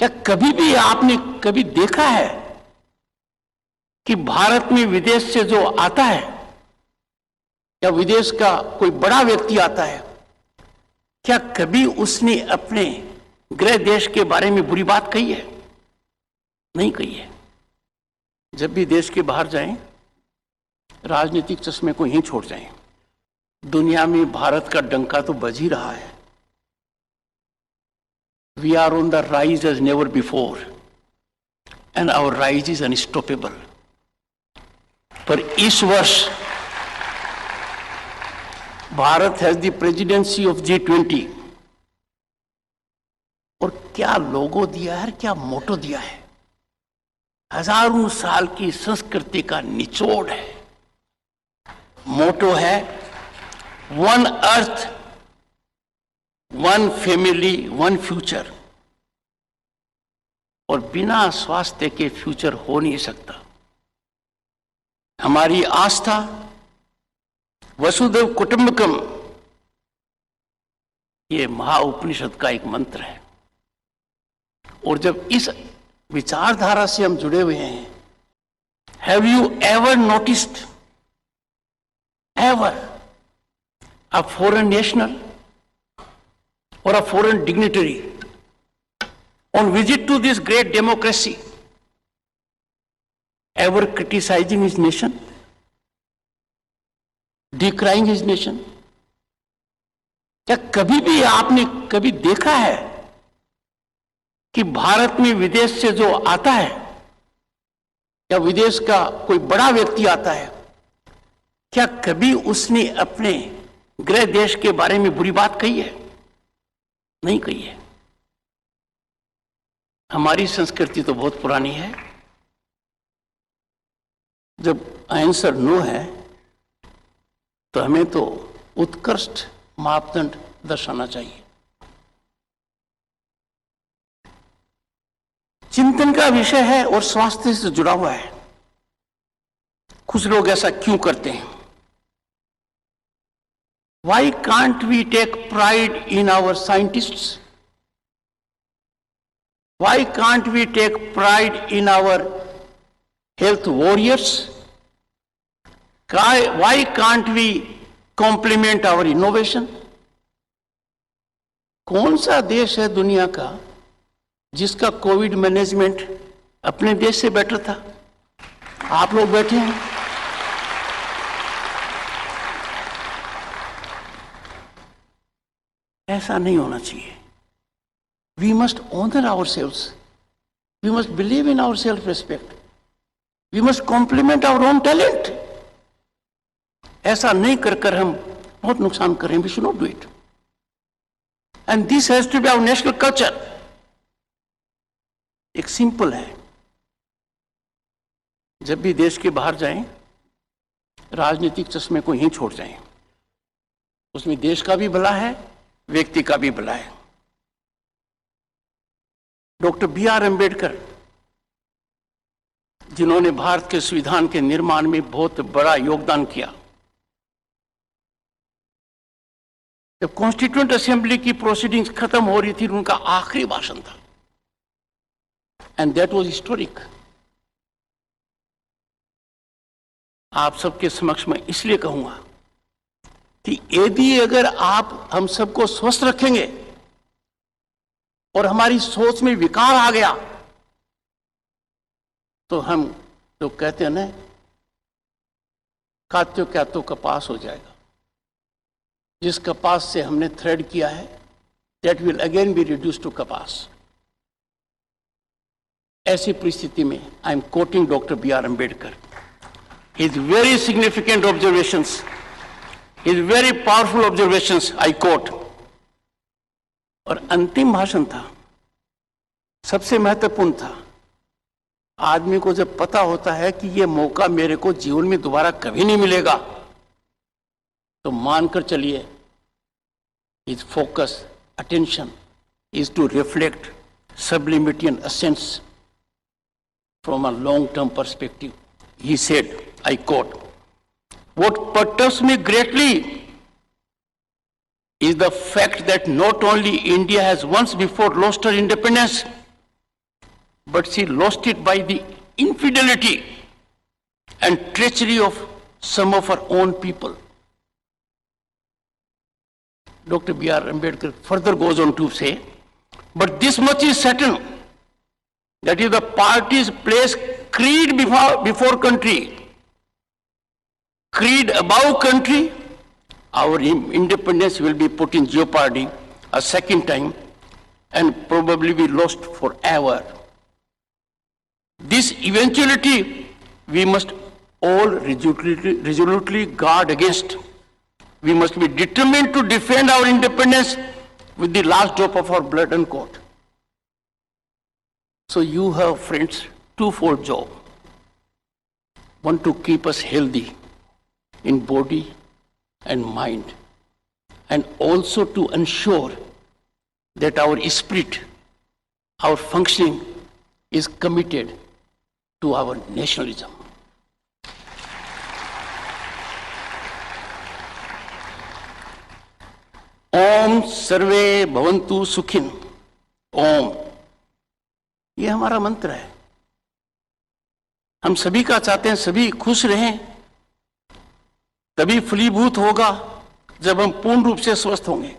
क्या कभी भी आपने कभी देखा है कि भारत में विदेश से जो आता है या विदेश का कोई बड़ा व्यक्ति आता है, क्या कभी उसने अपने गृह देश के बारे में बुरी बात कही है? नहीं कही है। जब भी देश के बाहर जाएं, राजनीतिक चश्मे को यहीं छोड़ जाएं। दुनिया में भारत का डंका तो बज ही रहा है। We are on the rise as never before, and our rise is unstoppable. पर इस वर्ष Bharat has the presidency of G20, और क्या लोगो दिया है, क्या मोटो दिया है। हजारों साल की संस्कृति का निचोड़ है। मोटो है one earth, one family, one future. और बिना स्वास्थ्य के फ्यूचर हो नहीं सकता। हमारी आस्था वसुधैव कुटुंबकम, ये महाउपनिषद का एक मंत्र है। और जब इस विचारधारा से हम जुड़े हुए हैं, have you ever noticed ever a foreign national or a foreign dignitary on visit to this great democracy ever criticizing his nation, decrying his nation? क्या कभी भी आपने कभी देखा है कि भारत में विदेश से जो आता है या विदेश का कोई बड़ा व्यक्ति आता है, क्या कभी उसने अपने गृह देश के बारे में बुरी बात कही है? नहीं कही है। हमारी संस्कृति तो बहुत पुरानी है। जब आंसर नो है तो हमें तो उत्कृष्ट मापदंड दर्शाना चाहिए। चिंतन का विषय है और स्वास्थ्य से जुड़ा हुआ है। कुछ लोग ऐसा क्यों करते हैं? Why can't we take pride in our scientists? Why can't we take pride in our health warriors? Why can't we compliment our innovation? कौन सा देश है दुनिया का जिसका कोविड मैनेजमेंट अपने देश से बेटर था? आप लोग बैठे हैं। ऐसा नहीं होना चाहिए। We must honor ourselves. We must believe in our self-respect. We must compliment our own talent. ऐसा नहीं कर हम बहुत नुकसान कर रहे हैं। We should not do it. And this has to be our national culture. एक सिंपल है, जब भी देश के बाहर जाएं, राजनीतिक चश्मे को यहीं छोड़ जाएं। उसमें देश का भी भला है, व्यक्ति का भी भला है। Doctor B.R. अम्बेडकर, जिन्होंने भारत के संविधान के निर्माण में बहुत बड़ा योगदान किया, जब कॉन्स्टिट्यूएंट असेंबली की प्रोसीडिंग्स खत्म हो रही थी, उनका आखिरी भाषण था, एंड दैट वाज हिस्टोरिक। आप सबके समक्ष में इसलिए कहूंगा कि यदि अगर आप हम सबको स्वस्थ रखेंगे और हमारी सोच में विकार आ गया, तो हम तो कहते हैं ना, खात्यो क्या तो कपास हो जाएगा। जिस कपास से हमने थ्रेड किया है, that will again be reduce to कपास। ऐसी परिस्थिति में I am quoting doctor B.R. Ambedkar, his very significant observations, His very powerful observations, I quote. और अंतिम भाषण था, सबसे महत्वपूर्ण था। आदमी को जब पता होता है कि ये मौका मेरे को जीवन में दोबारा कभी नहीं मिलेगा, तो मानकर चलिए, his focus, attention is to reflect sublimity and essence from a long-term perspective. He said, I quote, "What perturbs me greatly is the fact that not only India has once before lost her independence, but she lost it by the infidelity and treachery of some of her own people. Dr. B.R. Ambedkar further goes on to say, but this much is certain, that if the parties place creed before country, creed above country, our independence will be put in jeopardy a second time and probably be lost forever. This eventuality we must all resolutely guard against. We must be determined to defend our independence with the last drop of our blood and court. So you have, friends, twofold job. One, to keep us healthy in body and mind, and also to ensure that our spirit, our functioning is committed to our nationalism. ओम सर्वे भवन्तु सुखिन। ओम, ये हमारा मंत्र है। हम सभी का चाहते हैं सभी खुश रहें, तभी फलीभूत होगा जब हम पूर्ण रूप से स्वस्थ होंगे।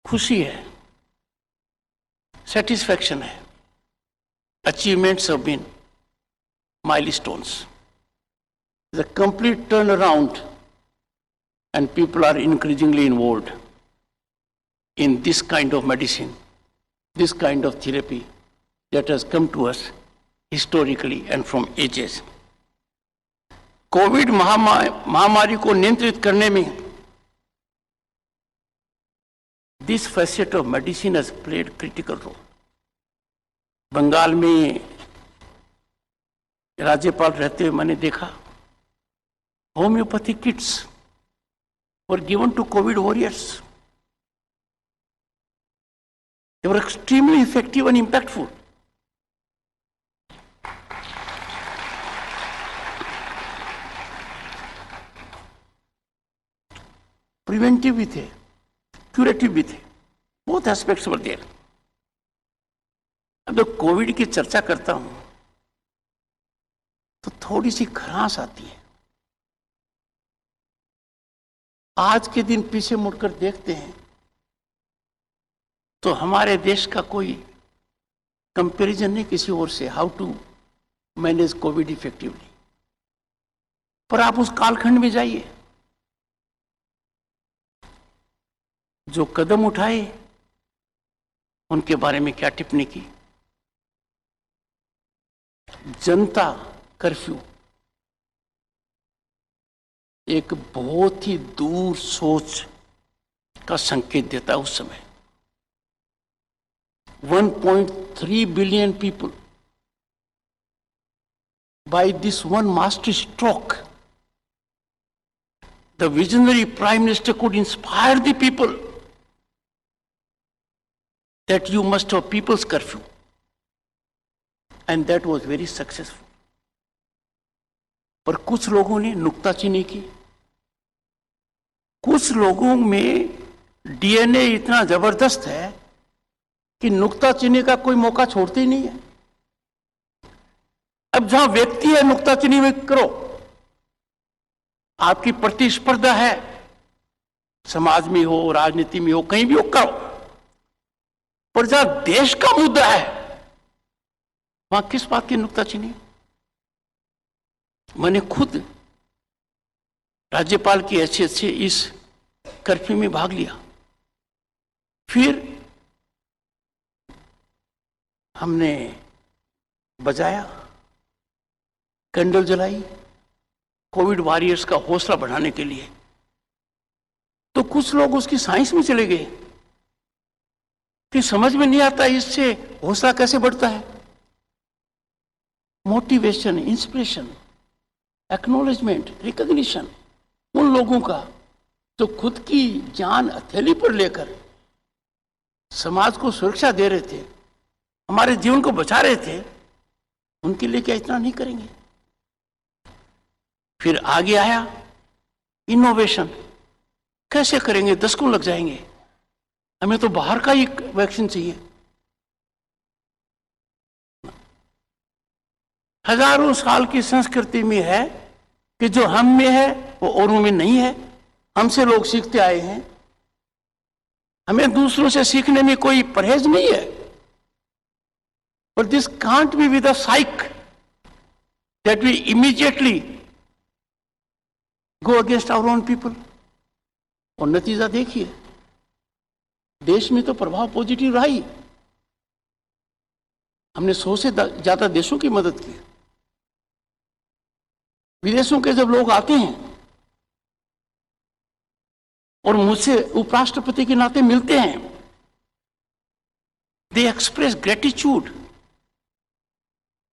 खुशी है, सेटिस्फैक्शन है, achievements have been milestones, the complete turn around, and people are increasingly involved in this kind of medicine, this kind of therapy that has come to us historically and from ages. Covid महामारी को नियंत्रित करने में this facet of medicine has played critical role. Bengal में राज्यपाल रहते हुए मैंने देखा homeopathic kits were given to COVID warriors. They were extremely effective and impactful. Preventive भी थे, curative भी थे, both aspects were there. अब जब कोविड की चर्चा करता हूं तो थोड़ी सी खराश आती है। आज के दिन पीछे मुड़कर देखते हैं तो हमारे देश का कोई कंपैरिजन नहीं किसी और से, how to manage COVID effectively. पर आप उस कालखंड में जाइए, जो कदम उठाए उनके बारे में क्या टिप्पणी की। जनता कर्फ्यू एक बहुत ही दूर सोच का संकेत देता है। उस समय 1.3 billion people, by this one master stroke, the visionary Prime Minister could inspire the people that you must have people's curfew, and that was very successful. पर कुछ लोगों ने नुक्ताचीनी की, कुछ लोगों में डीएनए इतना जबरदस्त है कि नुक्ताचीनी का कोई मौका छोड़ते ही नहीं है। अब जहां व्यक्ति है नुक्ताचीनी में करो, आपकी प्रतिस्पर्धा है, समाज में हो, राजनीति में हो, कहीं भी हो, करो। पर जहां देश का मुद्दा है वहां किस बात की नुक्ताचीनी। मैंने खुद राज्यपाल की हैसियत से इस कर्फ्यू में भाग लिया। फिर हमने बजाया, कैंडल जलाई, कोविड वॉरियर्स का हौसला बढ़ाने के लिए। तो कुछ लोग उसकी साइंस में चले गए कि समझ में नहीं आता इससे हौसला कैसे बढ़ता है। मोटिवेशन, इंस्पिरेशन, एक्नॉलेजमेंट, रिकॉग्निशन उन लोगों का जो खुद की जान हथेली पर लेकर समाज को सुरक्षा दे रहे थे, हमारे जीवन को बचा रहे थे, उनके लिए क्या इतना नहीं करेंगे। फिर आगे आया इनोवेशन, कैसे करेंगे, 10 गुण लग जाएंगे, हमें तो बाहर का ही वैक्सीन चाहिए। हजारों साल की संस्कृति में है कि जो हम में है वो औरों में नहीं है। हमसे लोग सीखते आए हैं, हमें दूसरों से सीखने में कोई परहेज नहीं है। But this can't be with a psych that we immediately go against our own people. और नतीजा देखिए, देश में तो प्रभाव पॉजिटिव रहा ही। हमने 100 से ज्यादा देशों की मदद की। विदेशों के जब लोग आते हैं और मुझसे उपराष्ट्रपति के नाते मिलते हैं, they express gratitude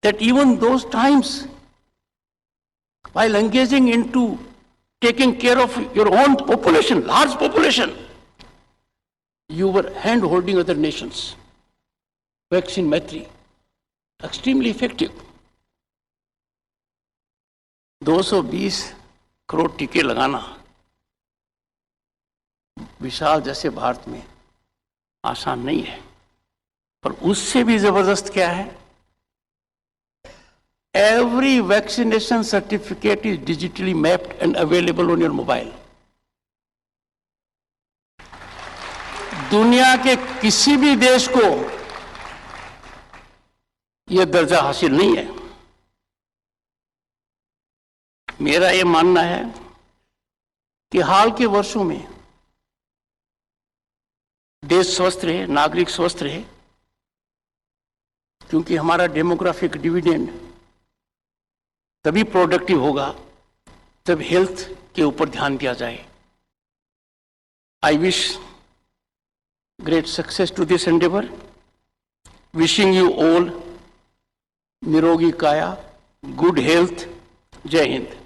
that even those times while engaging into taking care of your own population, large population, you were hand holding other nations. Vaccine Maitri, extremely effective. 220 crore टीके लगाना विशाल जैसे भारत में आसान नहीं है, पर उससे भी जबरदस्त क्या है, every vaccination certificate is digitally mapped and available on your mobile. दुनिया के किसी भी देश को यह दर्जा हासिल नहीं है। मेरा यह मानना है कि हाल के वर्षों में देश स्वस्थ रहे, नागरिक स्वस्थ रहे, क्योंकि हमारा डेमोग्राफिक डिविडेंड तभी प्रोडक्टिव होगा जब हेल्थ के ऊपर ध्यान दिया जाए। I wish great success to this endeavour, wishing you all निरोगी काया, गुड हेल्थ। जय हिंद।